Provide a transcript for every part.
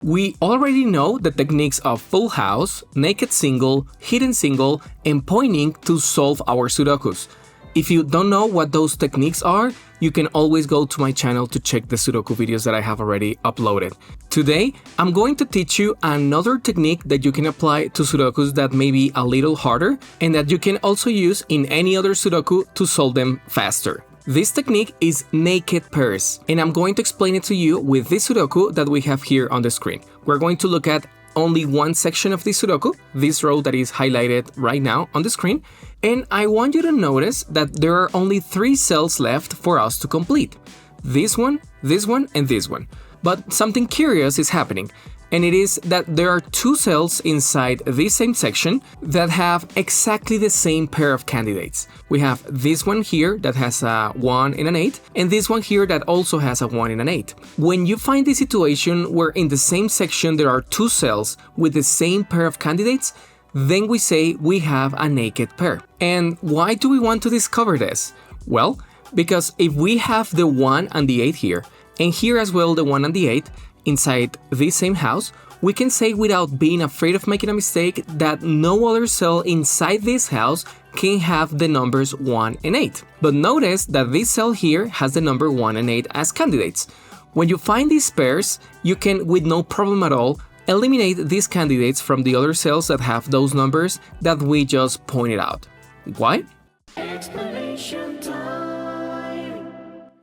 We already know the techniques of full house, naked single, hidden single, and pointing to solve our Sudokus. If you don't know what those techniques are, you can always go to my channel to check the Sudoku videos that I have already uploaded. Today, I'm going to teach you another technique that you can apply to Sudokus that may be a little harder and that you can also use in any other Sudoku to solve them faster. This technique is naked pairs, and I'm going to explain it to you with this Sudoku that we have here on the screen. We're going to look at only one section of this Sudoku, this row that is highlighted right now on the screen, and I want you to notice that there are only 3 cells left for us to complete. This one, and this one. But something curious is happening, and it is that there are 2 cells inside this same section that have exactly the same pair of candidates. We have this one here that has a 1 and an 8, and this one here that also has a 1 and an 8. When you find the situation where in the same section there are 2 cells with the same pair of candidates, then we say we have a naked pair. And why do we want to discover this? Well, because if we have the 1 and the 8 here, and here as well the 1 and the 8, inside this same house, we can say without being afraid of making a mistake that no other cell inside this house can have the numbers 1 and 8. But notice that this cell here has the number 1 and 8 as candidates. When you find these pairs, you can, with no problem at all, eliminate these candidates from the other cells that have those numbers that we just pointed out. Why? Explanation time.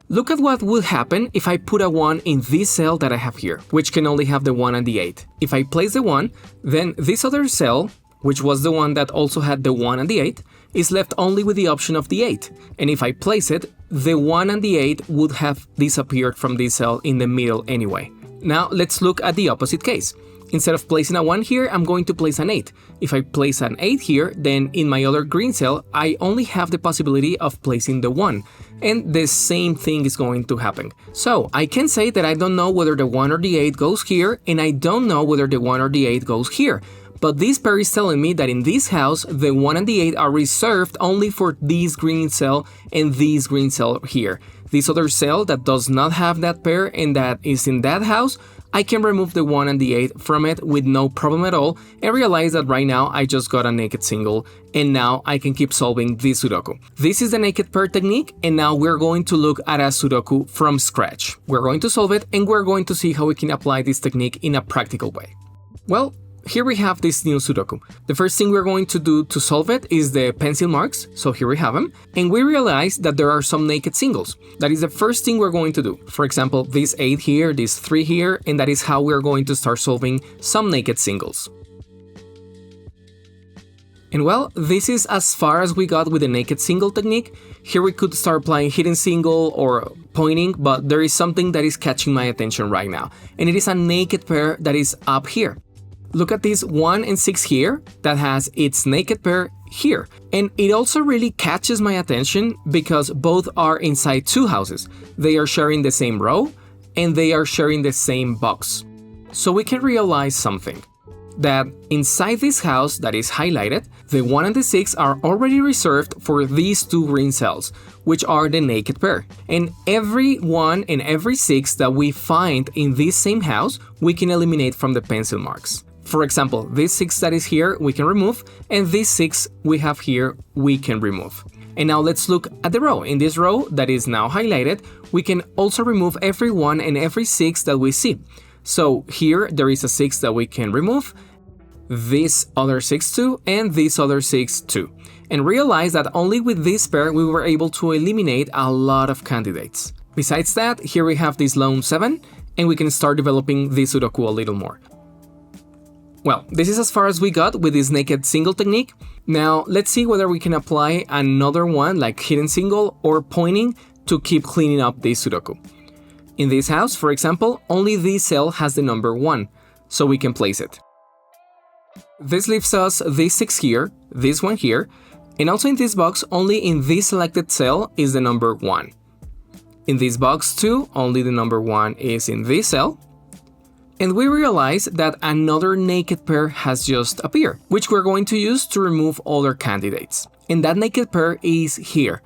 Look at what would happen if I put a 1 in this cell that I have here, which can only have the 1 and the 8. If I place the 1, then this other cell, which was the one that also had the 1 and the 8, is left only with the option of the 8. And if I place it, the 1 and the 8 would have disappeared from this cell in the middle anyway. Now let's look at the opposite case. Instead of placing a 1 here, I'm going to place an 8. If I place an 8 here, then in my other green cell, I only have the possibility of placing the 1. And the same thing is going to happen. So I can say that I don't know whether the 1 or the 8 goes here, and I don't know whether the 1 or the 8 goes here. But this pair is telling me that in this house, the 1 and the 8 are reserved only for this green cell and this green cell here. This other cell that does not have that pair and that is in that house, I can remove the 1 and the 8 from it with no problem at all and realize that right now I just got a naked single and now I can keep solving this Sudoku. This is the naked pair technique, and now we're going to look at a Sudoku from scratch. We're going to solve it and we're going to see how we can apply this technique in a practical way. Well, here we have this new Sudoku. The first thing we're going to do to solve it is the pencil marks, so here we have them, and we realize that there are some naked singles. That is the first thing we're going to do. For example, this 8 here, this 3 here, and that is how we're going to start solving some naked singles. And well, this is as far as we got with the naked single technique. Here we could start applying hidden single or pointing, but there is something that is catching my attention right now, and it is a naked pair that is up here. Look at this 1 and 6 here that has its naked pair here. And it also really catches my attention because both are inside 2 houses. They are sharing the same row and they are sharing the same box. So we can realize something. That inside this house that is highlighted, the 1 and the 6 are already reserved for these 2 green cells, which are the naked pair. And every 1 and every 6 that we find in this same house, we can eliminate from the pencil marks. For example, this 6 that is here, we can remove, and this 6 we have here, we can remove. And now let's look at the row. In this row that is now highlighted, we can also remove every 1 and every 6 that we see. So here there is a 6 that we can remove, this other 6 too, and this other 6 too. And realize that only with this pair we were able to eliminate a lot of candidates. Besides that, here we have this lone 7, and we can start developing this Sudoku a little more. Well, this is as far as we got with this naked single technique. Now, let's see whether we can apply another one like hidden single or pointing to keep cleaning up this Sudoku. In this house, for example, only this cell has the number 1, so we can place it. This leaves us this 6 here, this one here, and also in this box, only in this selected cell is the number 1. In this box too, only the number 1 is in this cell. And we realize that another naked pair has just appeared, which we're going to use to remove other candidates. And that naked pair is here.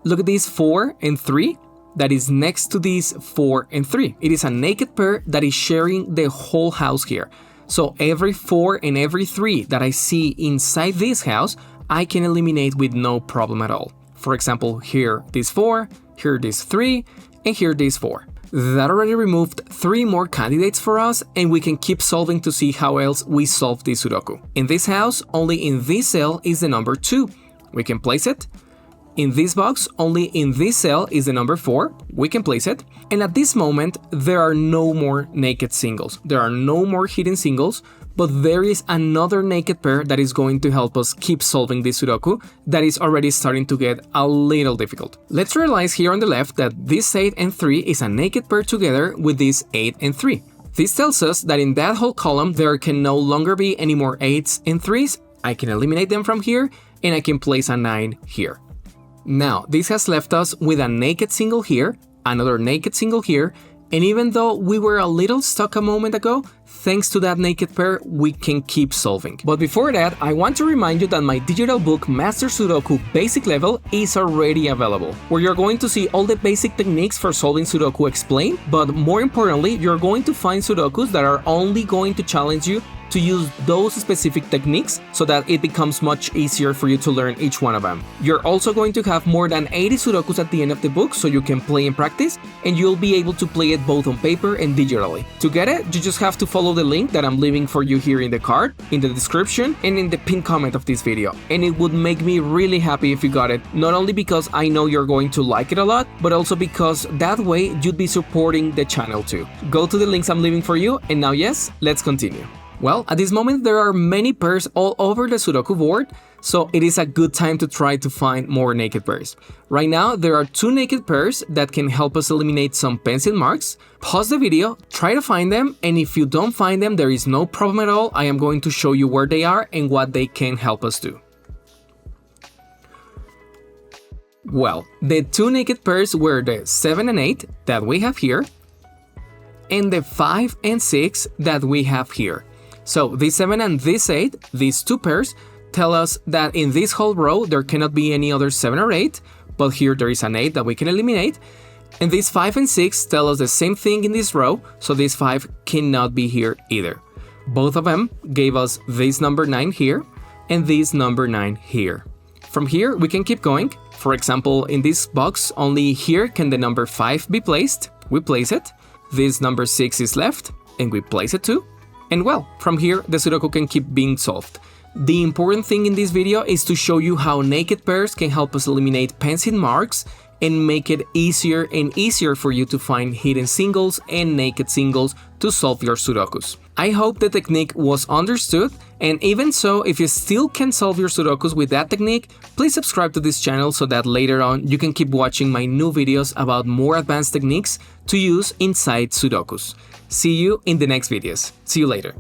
Look at these 4 and 3. that is next to these 4 and 3. It is a naked pair that is sharing the whole house here. So every 4 and every 3 that I see inside this house, I can eliminate with no problem at all. For example, here this 4, here this 3, and here this 4. That already removed 3 more candidates for us, and we can keep solving to see how else we solve this Sudoku. In this house, only in this cell is the number 2. We can place it. In this box, only in this cell is the number 4. We can place it. And at this moment, there are no more naked singles. There are no more hidden singles, but there is another naked pair that is going to help us keep solving this Sudoku that is already starting to get a little difficult. Let's realize here on the left that this 8 and 3 is a naked pair together with this 8 and 3. This tells us that in that whole column, there can no longer be any more 8s and 3s. I can eliminate them from here, and I can place a 9 here. Now, this has left us with a naked single here, another naked single here, and even though we were a little stuck a moment ago, thanks to that naked pair, we can keep solving. But before that, I want to remind you that my digital book Master Sudoku Basic Level is already available, where you're going to see all the basic techniques for solving Sudoku explained, but more importantly, you're going to find Sudokus that are only going to challenge you to use those specific techniques so that it becomes much easier for you to learn each one of them. You're also going to have more than 80 Sudokus at the end of the book so you can play and practice, and you'll be able to play it both on paper and digitally. To get it, you just have to follow the link that I'm leaving for you here in the card, in the description, and in the pinned comment of this video. And it would make me really happy if you got it, not only because I know you're going to like it a lot, but also because that way you'd be supporting the channel too. Go to the links I'm leaving for you, and now yes, let's continue. Well, at this moment there are many pairs all over the Sudoku board, so it is a good time to try to find more naked pairs. Right now there are 2 naked pairs that can help us eliminate some pencil marks. Pause the video, try to find them, and if you don't find them, there is no problem at all. I am going to show you where they are and what they can help us do. Well, the 2 naked pairs were the 7 and 8 that we have here, and the 5 and 6 that we have here. So this 7 and this 8, these 2 pairs, tell us that in this whole row there cannot be any other 7 or 8, but here there is an 8 that we can eliminate. And these 5 and 6 tell us the same thing in this row, so this 5 cannot be here either. Both of them gave us this number 9 here, and this number 9 here. From here we can keep going. For example, in this box, only here can the number 5 be placed. We place it. This number 6 is left, and we place it too. And well, from here, the Sudoku can keep being solved. The important thing in this video is to show you how naked pairs can help us eliminate pencil marks and make it easier and easier for you to find hidden singles and naked singles to solve your Sudokus. I hope the technique was understood, and even so, if you still can solve your Sudokus with that technique, please subscribe to this channel so that later on you can keep watching my new videos about more advanced techniques to use inside Sudokus. See you in the next videos. See you later.